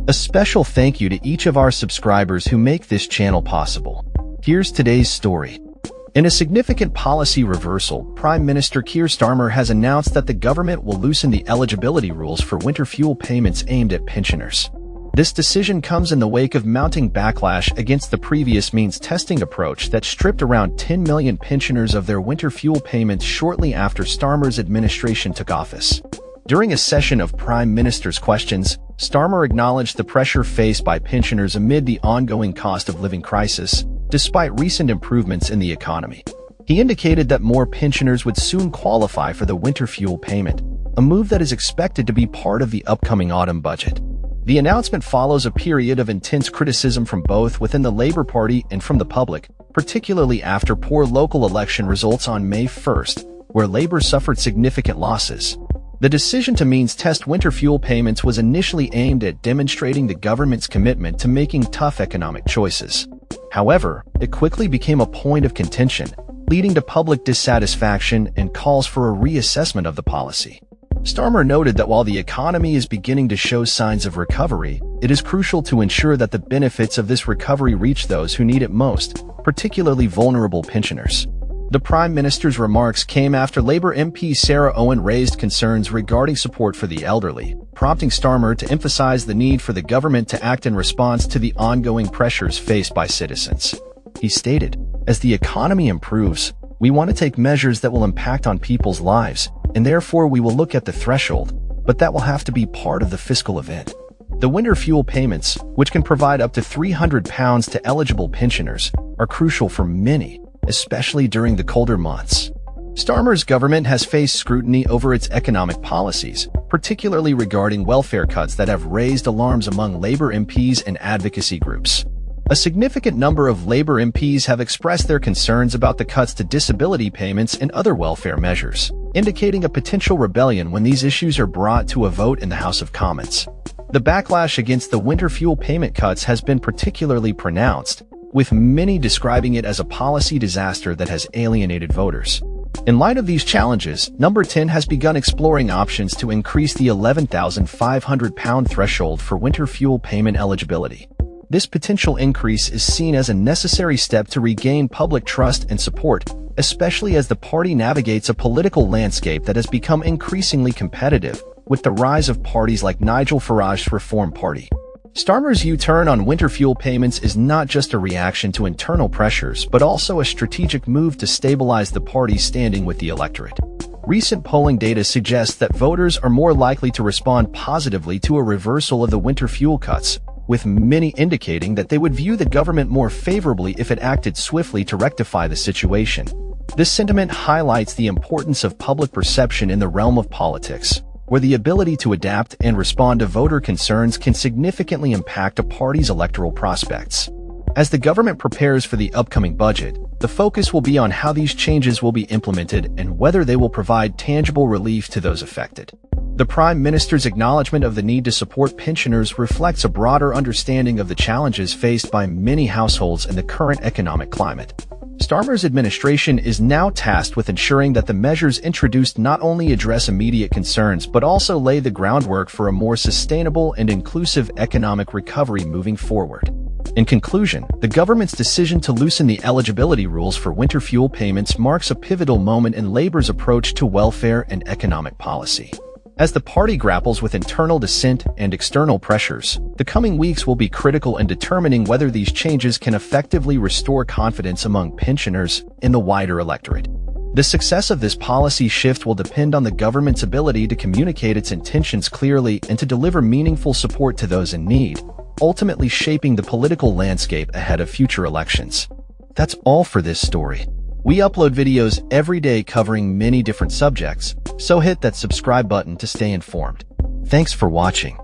A special thank you to each of our subscribers who make this channel possible. Here's today's story. In a significant policy reversal, Prime Minister Keir Starmer has announced that the government will loosen the eligibility rules for winter fuel payments aimed at pensioners. This decision comes in the wake of mounting backlash against the previous means testing approach that stripped around 10 million pensioners of their winter fuel payments shortly after Starmer's administration took office. During a session of Prime Minister's questions, Starmer acknowledged the pressure faced by pensioners amid the ongoing cost of living crisis, despite recent improvements in the economy. He indicated that more pensioners would soon qualify for the winter fuel payment, a move that is expected to be part of the upcoming autumn budget. The announcement follows a period of intense criticism from both within the Labour Party and from the public, particularly after poor local election results on May 1st, where Labour suffered significant losses. The decision to means test winter fuel payments was initially aimed at demonstrating the government's commitment to making tough economic choices. However, it quickly became a point of contention, leading to public dissatisfaction and calls for a reassessment of the policy. Starmer noted that while the economy is beginning to show signs of recovery, it is crucial to ensure that the benefits of this recovery reach those who need it most, particularly vulnerable pensioners. The Prime Minister's remarks came after Labour MP Sarah Owen raised concerns regarding support for the elderly, prompting Starmer to emphasize the need for the government to act in response to the ongoing pressures faced by citizens. He stated, "As the economy improves, we want to take measures that will impact on people's lives, and therefore we will look at the threshold, but that will have to be part of the fiscal event." The winter fuel payments, which can provide up to £300 to eligible pensioners, are crucial for many, especially during the colder months. Starmer's government has faced scrutiny over its economic policies, particularly regarding welfare cuts that have raised alarms among Labour MPs and advocacy groups. A significant number of Labour MPs have expressed their concerns about the cuts to disability payments and other welfare measures, indicating a potential rebellion when these issues are brought to a vote in the House of Commons. The backlash against the winter fuel payment cuts has been particularly pronounced, with many describing it as a policy disaster that has alienated voters. In light of these challenges, Number 10 has begun exploring options to increase the £11,500 threshold for winter fuel payment eligibility. This potential increase is seen as a necessary step to regain public trust and support, especially as the party navigates a political landscape that has become increasingly competitive, with the rise of parties like Nigel Farage's Reform Party. Starmer's U-turn on winter fuel payments is not just a reaction to internal pressures, but also a strategic move to stabilize the party's standing with the electorate. Recent polling data suggests that voters are more likely to respond positively to a reversal of the winter fuel cuts, with many indicating that they would view the government more favorably if it acted swiftly to rectify the situation. This sentiment highlights the importance of public perception in the realm of politics, where the ability to adapt and respond to voter concerns can significantly impact a party's electoral prospects. As the government prepares for the upcoming budget, the focus will be on how these changes will be implemented and whether they will provide tangible relief to those affected. The Prime Minister's acknowledgement of the need to support pensioners reflects a broader understanding of the challenges faced by many households in the current economic climate. Starmer's administration is now tasked with ensuring that the measures introduced not only address immediate concerns but also lay the groundwork for a more sustainable and inclusive economic recovery moving forward. In conclusion, the government's decision to loosen the eligibility rules for winter fuel payments marks a pivotal moment in Labour's approach to welfare and economic policy. As the party grapples with internal dissent and external pressures, the coming weeks will be critical in determining whether these changes can effectively restore confidence among pensioners and the wider electorate. The success of this policy shift will depend on the government's ability to communicate its intentions clearly and to deliver meaningful support to those in need, ultimately shaping the political landscape ahead of future elections. That's all for this story. We upload videos every day covering many different subjects, so hit that subscribe button to stay informed. Thanks for watching.